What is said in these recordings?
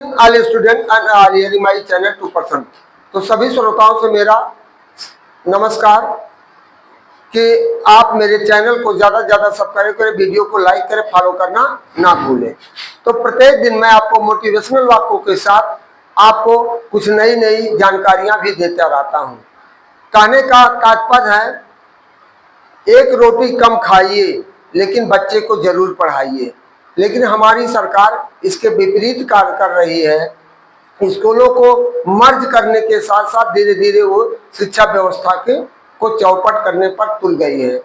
All student and hearing my channel 2%। तो सभी श्रोताओं से मेरा नमस्कार कि आप मेरे चैनल को ज़्यादा से ज़्यादा सब्सक्राइब करें, वीडियो को लाइक करें, फॉलो करना ना भूलें। तो प्रत्येक दिन मैं आपको मोटिवेशनल वाक्यों के साथ आपको कुछ नई नई जानकारियां भी देता रहता हूं। कहने का तात्पर्य है, एक रोटी कम खाइए लेकिन बच्चे को जरूर पढ़ाइए। लेकिन हमारी सरकार इसके विपरीत कार्य कर रही है। स्कूलों को मर्ज करने के साथ साथ धीरे धीरे वो शिक्षा व्यवस्था के को चौपट करने पर तुल गई है।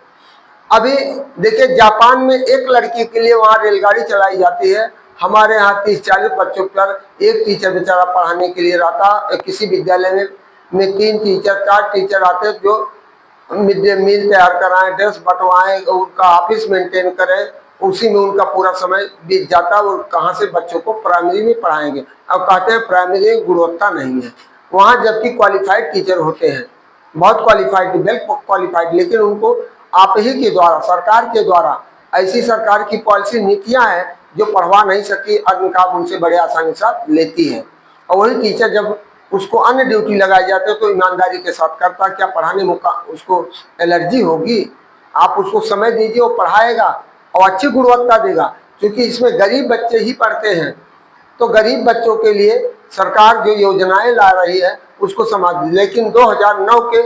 अभी देखिए, जापान में एक लड़की के लिए वहाँ रेलगाड़ी चलाई जाती है। हमारे यहाँ 30-40 बच्चों पर एक टीचर बेचारा पढ़ाने के लिए रहता। किसी विद्यालय में 3 टीचर 4 टीचर आते जो मिड डे मील तैयार कराएं, ड्रेस बंटवाएं, उनका ऑफिस मेंटेन करें, उसी में उनका पूरा समय बीत जाता। और कहाँ से बच्चों को प्राइमरी में पढ़ाएंगे। अब कहते हैं प्राइमरी में गुणवत्ता नहीं है वहाँ, जबकि क्वालिफाइड टीचर होते हैं, बहुत क्वालिफाइड, वेल क्वालिफाइड, लेकिन उनको आप ही के द्वारा, सरकार के द्वारा, ऐसी सरकार की पॉलिसी नीतियां हैं जो पढ़वा नहीं सकती, अग्निकाब उनसे बड़े आसानी के साथ लेती है। और वही टीचर जब उसको अन्य ड्यूटी लगाई जाते तो ईमानदारी के साथ करता। क्या पढ़ाने में उसको एलर्जी होगी? आप उसको समय दीजिए, वो पढ़ाएगा और अच्छी गुणवत्ता देगा। क्योंकि इसमें गरीब बच्चे ही पढ़ते हैं, तो गरीब बच्चों के लिए सरकार जो योजनाएं ला रही है उसको समझ। लेकिन 2009 के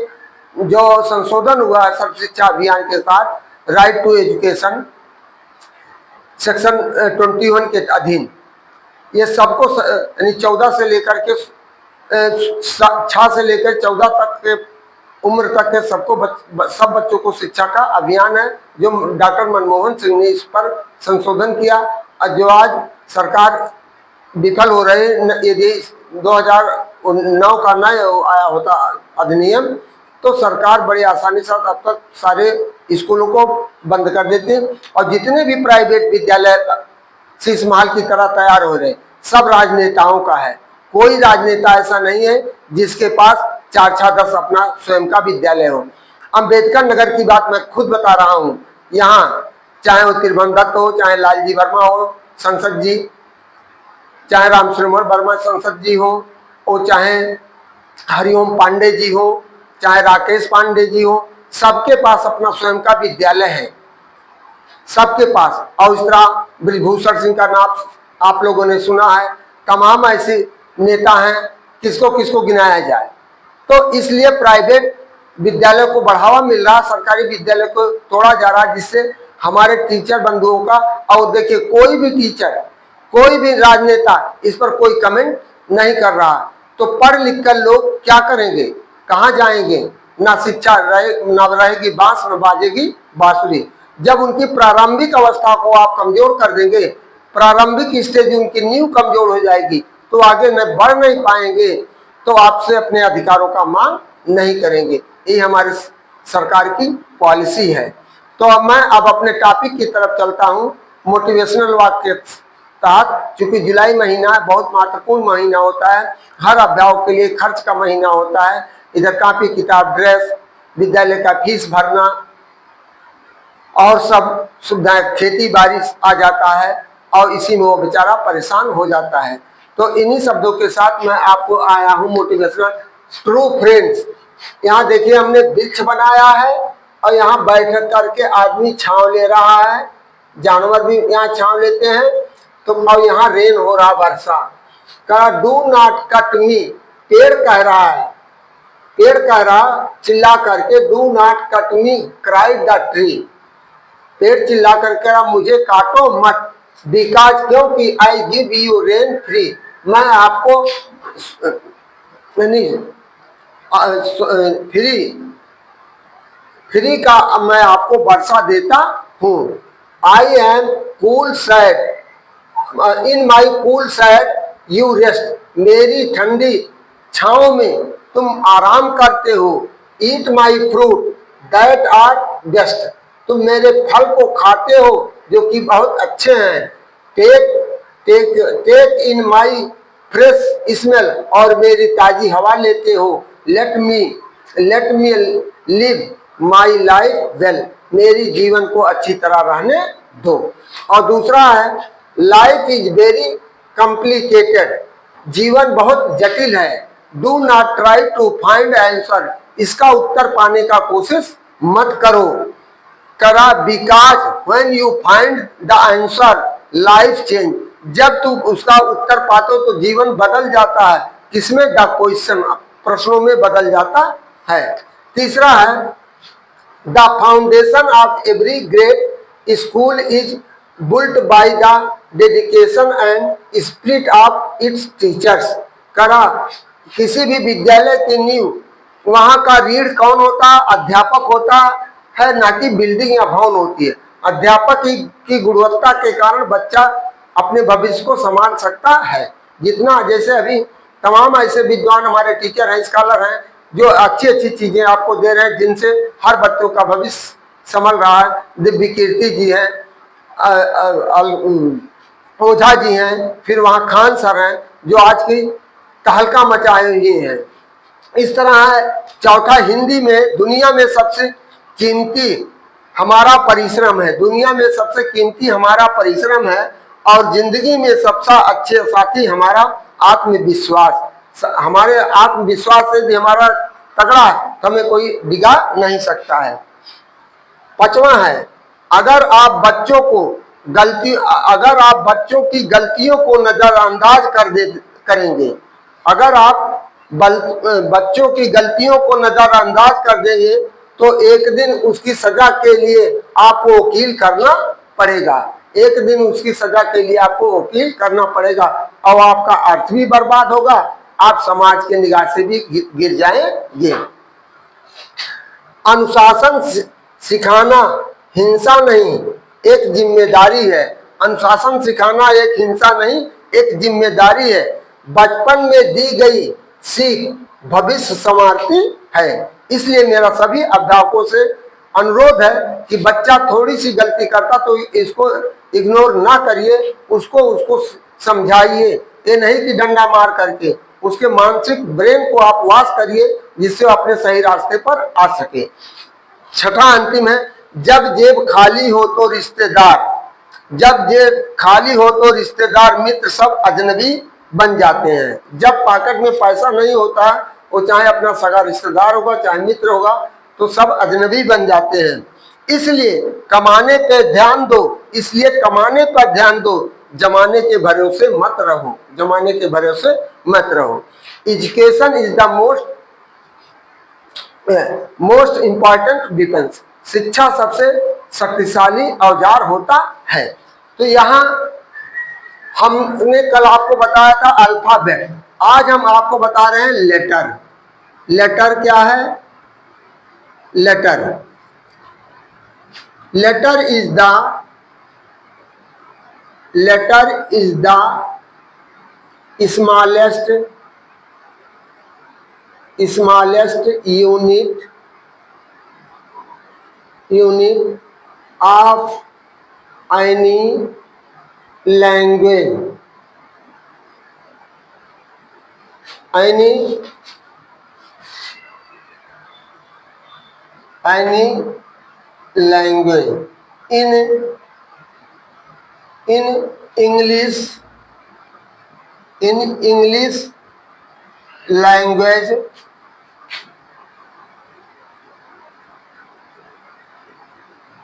जो संशोधन हुआ है सर्व शिक्षा अभियान के साथ, राइट टू एजुकेशन सेक्शन 21 के अधीन, ये सबको यानी 14 से लेकर के 6 से लेकर 14 तक के उम्र तक के सबको सब बच्चों को शिक्षा का अभियान है, जो डॉक्टर मनमोहन सिंह ने इस पर संशोधन किया। और जो आज सरकार विफल हो रहे, यदि 2009 का नया आया होता अधिनियम तो सरकार बड़ी आसानी से अब तक सारे स्कूलों को बंद कर देती। और जितने भी प्राइवेट विद्यालय शीश महल की तरह तैयार हो रहे, सब राजनेताओं का है। कोई राजनेता ऐसा नहीं है जिसके पास 4-10 अपना स्वयं का विद्यालय हो। अम्बेडकर नगर की बात मैं खुद बता रहा हूँ। यहाँ चाहे वो त्रिभुवन हो, चाहे लालजी वर्मा हो संसद जी, चाहे रामश्रवण वर्मा संसद जी हो, और चाहे हरिओम पांडे जी हो, चाहे राकेश पांडे जी हो, सबके पास अपना स्वयं का विद्यालय है, सबके पास। और इस तरह ब्रिजभूषण सिंह का नाम आप लोगों ने सुना है। तमाम ऐसे नेता हैं, किसको किसको गिनाया जाए। तो इसलिए प्राइवेट विद्यालय को बढ़ावा मिल रहा, सरकारी विद्यालय को तोड़ा जा रहा, जिससे हमारे टीचर बंधुओं का। और देखिए, कोई भी टीचर, कोई भी राजनेता इस पर कोई कमेंट नहीं कर रहा। तो पढ़ लिख कर लोग क्या करेंगे, कहाँ जाएंगे? ना शिक्षा ना रहेगी बांस, न बाजेगी बांसुरी। जब उनकी प्रारंभिक अवस्था को आप कमजोर कर देंगे, प्रारंभिक स्टेज उनकी नींव कमजोर हो जाएगी, तो आगे न बढ़ नहीं पाएंगे, तो आपसे अपने अधिकारों का मांग नहीं करेंगे। ये हमारी सरकार की पॉलिसी है। तो अब मैं अपने टॉपिक की तरफ चलता हूँ। मोटिवेशनल वाक्य के तहत, चूंकि जुलाई महीना बहुत महत्वपूर्ण महीना होता है, हर अभिभावक के लिए खर्च का महीना होता है। इधर कॉपी किताब, ड्रेस, विद्यालय का फीस भरना और सब सुविधाएं, खेती बाड़ी आ जाता है, और इसी में वो बेचारा परेशान हो जाता है। तो इन्हीं शब्दों के साथ मैं आपको आया हूँ मोटिवेशनल। ट्रू फ्रेंड्स, यहाँ देखिए हमने वृक्ष बनाया है और यहाँ बैठ करके आदमी छांव ले रहा है, जानवर भी यहाँ छांव लेते हैं। तो और यहाँ रेन हो रहा, वर्षा का। डू नॉट कट मी, पेड़ कह रहा है, पेड़ कह रहा चिल्ला करके, do not cut me cried the tree. पेड़ चिल्ला करके मुझे काटो मत, बिकॉज, क्योंकि I give you rain free, मैं आपको फ्री का मैं आपको वर्षा देता हूँ। I am cool sad, in my cool sad you rest, मेरी ठंडी छाँव में तुम आराम करते हो। ईट माई फ्रूट दैट आर बेस्ट, तुम मेरे फल को खाते हो जो कि बहुत अच्छे हैं। टेक इन माई फ्रेश स्मेल, और मेरी ताजी हवा लेते हो। Let me live my life well, मेरी जीवन को अच्छी तरह रहने दो। और दूसरा है, लाइफ इज वेरी कॉम्प्लिकेटेड, जीवन बहुत जटिल है। Do not try to find answer, इसका उत्तर पाने का कोशिश मत करो। करा because when you find the answer life change, जब तू उसका उत्तर पाते हो तो जीवन बदल जाता है। किसमें? द क्वेश्चन, प्रश्नों में बदल जाता है। तीसरा है the foundation of every great school is built by the dedication and spirit of its teachers. करा किसी भी विद्यालय की नींव, वहां का रीढ़ कौन होता? अध्यापक होता है, ना कि बिल्डिंग या भवन होती है। अध्यापक की गुणवत्ता के कारण बच्चा अपने भविष्य को संभाल सकता है। जितना जैसे अभी तमाम ऐसे विद्वान हमारे टीचर हैं, स्कॉलर हैं, जो अच्छी अच्छी चीजें आपको दे रहे हैं, जिनसे हर बच्चों का भविष्य संभल रहा है। दिव्य कीर्ति जी हैं, ओझा जी हैं, फिर वहाँ खान सर हैं, जो आज की तहलका मचाए हुए हैं। इस तरह है। चौथा, हिंदी में दुनिया में सबसे कीमती हमारा परिश्रम है। दुनिया में सबसे कीमती हमारा परिश्रम है, और जिंदगी में सबसे अच्छे साथी हमारा आत्मविश्वास। हमारे आत्मविश्वास से भी हमारा तगड़ा है, हमें कोई डिगा नहीं सकता है। पांचवा है, अगर आप बच्चों की गलतियों को नजरअंदाज करेंगे, अगर आप बच्चों की गलतियों को नजरअंदाज कर देंगे तो एक दिन उसकी सजा के लिए आपको वकील करना पड़ेगा। एक दिन उसकी सजा के लिए आपको वकील करना पड़ेगा, और आपका अर्थ भी बर्बाद होगा, आप समाज के निगाह से भी गिर जाएंगे। अनुशासन सिखाना हिंसा नहीं, एक जिम्मेदारी है। अनुशासन सिखाना एक हिंसा नहीं, एक जिम्मेदारी है। बचपन में दी गई सीख भविष्य संवारती है। इसलिए मेरा सभी अध्यापकों से अनुरोध है कि बच्चा थोड़ी सी गलती करता तो इसको इग्नोर ना करिए, उसको समझाइए। ये नहीं कि डंडा मार करके, उसके मानसिक ब्रेन को आप वॉश करिए, जिससे वो अपने सही रास्ते पर आ सके। छठा अंतिम है, जब जेब खाली हो तो रिश्तेदार मित्र सब अजनबी बन जाते हैं। जब पॉकेट में पैसा नहीं होता, वो चाहे अपना सगा रिश्तेदार होगा चाहे मित्र होगा, तो सब अजनबी बन जाते हैं। इसलिए कमाने पे ध्यान दो, जमाने के भरोसे मत रहो। Education is the most important defence, शिक्षा सबसे शक्तिशाली औजार होता है। तो यहाँ हमने कल आपको बताया था अल्फाबेट, आज हम आपको बता रहे हैं लेटर। लेटर क्या है? Letter is the smallest unit of any language.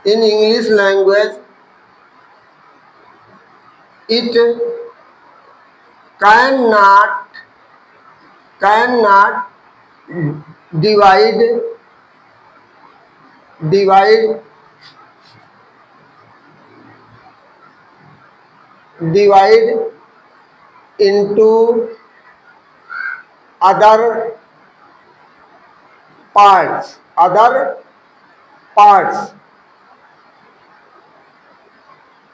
in English language it cannot divide into other parts।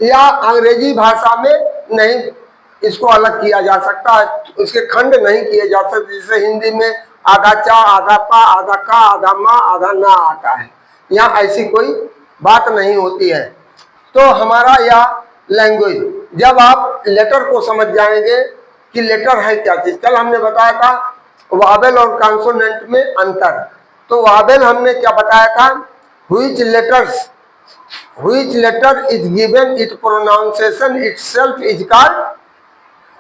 या अंग्रेजी भाषा में नहीं इसको अलग किया जा सकता है, उसके खंड नहीं किए जा सकते। जैसे हिंदी में आधा चा, आधा पा, आधा का, आधा माँ, आधा ना आता है, यहाँ ऐसी कोई बात नहीं होती है। तो हमारा यह लैंग्वेज, जब आप लेटर को समझ जाएंगे कि लेटर है क्या चीज। कल हमने बताया था वावेल और कॉन्सोनेंट में अंतर। तो वावेल हमने क्या बताया था? which letter is given its pronunciation itself is called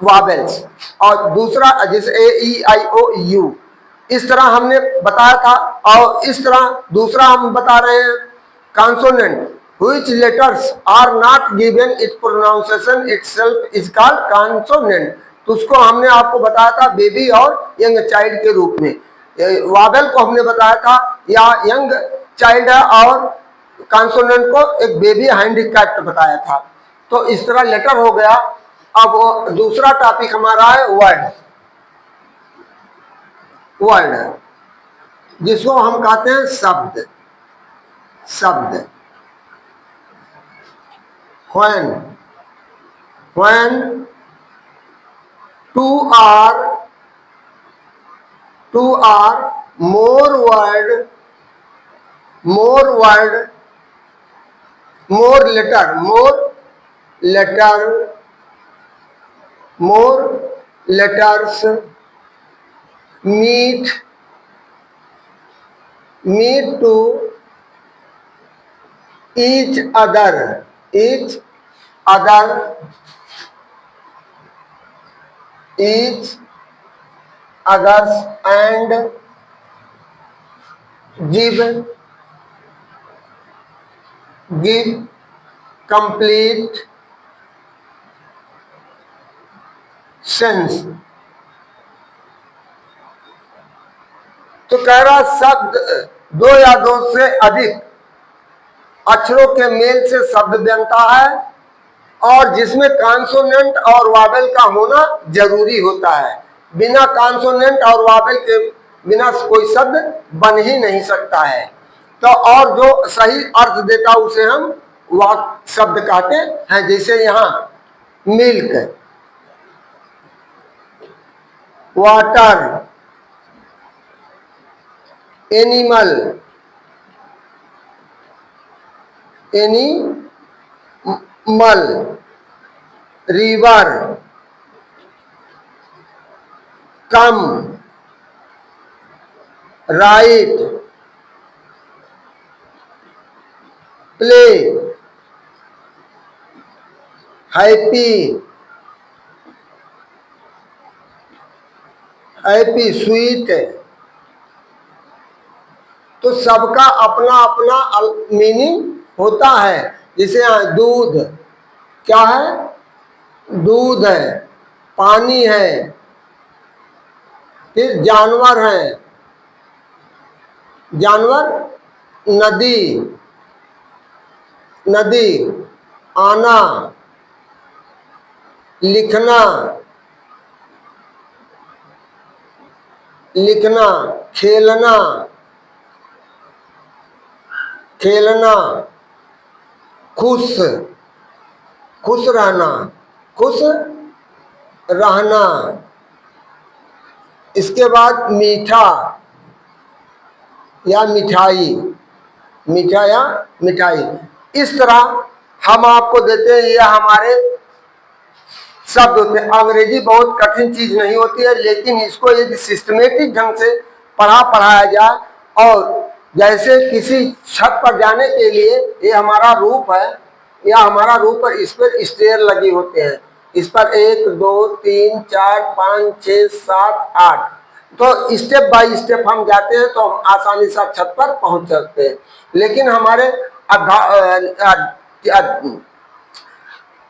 vowels, और दूसरा जैसे ए ई आई ओ यू, इस तरह हमने बताया था। और इस तरह दूसरा हम बता रहे हैं consonant which letters are not given its pronunciation itself is called consonant। तो उसको हमने आपको बताया था बेबी और यंग चाइल्ड के रूप में। वावेल को हमने बताया था या यंग चाइल्ड है, और कॉन्सोनेंट को एक बेबी हैंडीकैप्ड बताया था। तो इस तरह लेटर हो गया। अब दूसरा टॉपिक हमारा है वर्ड। वर्ड जिसको हम कहते हैं शब्द। शब्द when two or more word, more letters meet to each other and give complete sense। तो कह रहा शब्द दो या दो से अधिक अक्षरों के मेल से शब्द बनता है, और जिसमें कॉन्सोनेंट और वावेल का होना जरूरी होता है। बिना कॉन्सोनेंट और वावेल के बिना कोई शब्द बन ही नहीं सकता है। तो और जो सही अर्थ देता उसे हम वाक शब्द कहते हैं। जैसे यहाँ मिल्क, वाटर, एनिमल, रिवर, कम, राइट, प्ले, हैप्पी, स्वीट। तो सबका अपना अपना मीनिंग होता है। जैसे यहाँ दूध, क्या है? दूध है। पानी है, फिर जानवर है, जानवर, नदी, आना, लिखना, खेलना, खुश रहना। इसके बाद मीठा या मिठाई, इस तरह हम आपको देते हैं। यह हमारे शब्द होते हैं। अंग्रेजी बहुत कठिन चीज नहीं होती है, लेकिन इसको यदि सिस्टमेटिक ढंग से पढ़ाया जाए, और जैसे किसी छत पर जाने के लिए ये हमारा रूप है, या हमारा रूप पर इस पर स्टेयर लगे होते हैं। इस पर 1 2 3 4 5 6 7 8, तो स्टेप बाय स्टेप हम जाते हैं, तो हम आसानी से छत पर पहुंच सकते हैं। लेकिन हमारे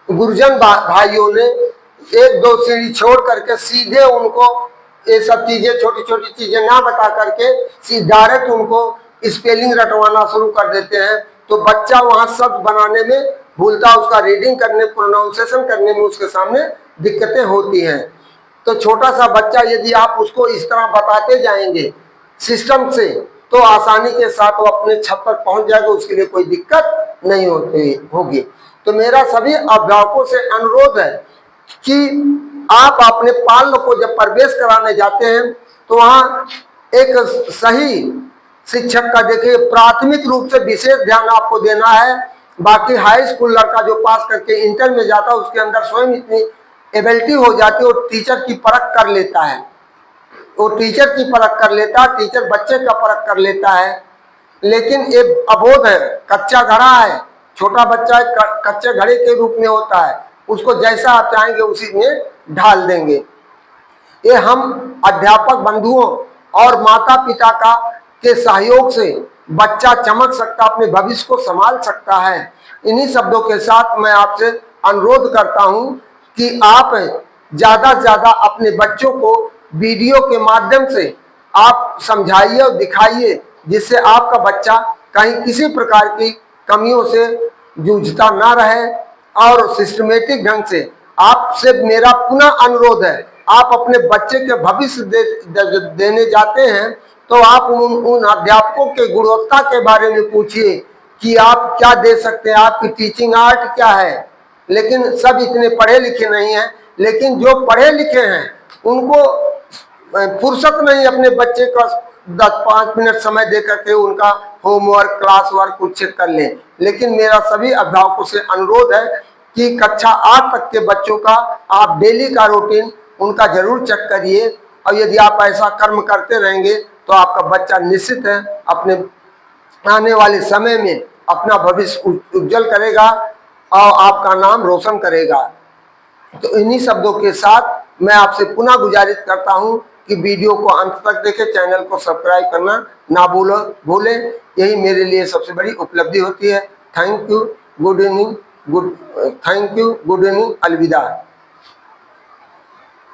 गुरुजन भाइयों ने 1 2 सीढ़ी छोड़ करके सीधे उनको ये सब चीजें, छोटी छोटी चीजें ना बता करके डायरेक्ट उनको स्पेलिंग रटवाना शुरू कर देते हैं। तो बच्चा वहां शब्द बनाने में भूलता, उसका रीडिंग करने, प्रोनाउंसिएशन करने में उसके सामने दिक्कतें होती हैं। तो छोटा सा बच्चा यदि आप उसको इस तरह बताते जाएंगे सिस्टम से, तो आसानी के साथ वो अपने छत पर पहुंच जाएगा, उसके लिए कोई दिक्कत नहीं होगी। तो मेरा सभी अभिभावकों से अनुरोध है कि आप अपने पालक को जब प्रवेश कराने जाते हैं, तो वहाँ एक सही शिक्षक का देखिए, प्राथमिक रूप से विशेष ध्यान आपको देना है। बाकी हाई स्कूल लड़का जो पास करके इंटर में जाता है, उसके अंदर स्वयं इतनी एबिलिटी हो जाती है, वो टीचर की परख कर लेता है, टीचर बच्चे का परख कर लेता है। लेकिन ये अबोध है, कच्चा घड़ा है, छोटा बच्चा कच्चे घड़े के रूप में होता है, उसको जैसा आप चाहेंगे उसी में ढाल देंगे। ये हम अध्यापक बंधुओं और माता पिता का के सहयोग से बच्चा चमक सकता, अपने भविष्य को संभाल सकता है। इन्हीं शब्दों के साथ मैं आपसे अनुरोध करता हूं कि आप ज्यादा से ज्यादा अपने बच्चों को वीडियो के माध्यम से आप समझाइए और दिखाइए, जिससे आपका बच्चा कहीं किसी प्रकार की कमियों से जूझता ना रहे। और सिस्टमेटिक ढंग से आपसे मेरा पुनः अनुरोध है, आप अपने बच्चे के भविष्य देने जाते हैं तो आप उन अध्यापकों के गुणवत्ता के बारे में पूछिए कि आप क्या दे सकते हैं, आपकी टीचिंग आर्ट क्या है। लेकिन सब इतने पढ़े लिखे नहीं हैं, लेकिन जो पढ़े लिखे हैं उनको फुर्सत नहीं अपने बच्चे का 10-5 मिनट समय दे करके उनका होमवर्क क्लास वर्क कुछ चेक कर लें। लेकिन मेरा सभी अभिभावकों से अनुरोध है कि कक्षा 8 तक के बच्चों का आप डेली का रूटीन उनका जरूर चेक करिए। और यदि आप ऐसा कर्म करते रहेंगे तो आपका बच्चा निश्चित है अपने आने वाले समय में अपना भविष्य उज्जवल करेगा और आपका नाम रोशन करेगा। तो इन्हीं शब्दों के साथ मैं आपसे पुनः गुजारिश करता हूं कि वीडियो को अंत तक देखें, चैनल को सब्सक्राइब करना ना भूलें। यही मेरे लिए सबसे बड़ी उपलब्धि होती है। Thank you, good evening, good evening, अलविदा।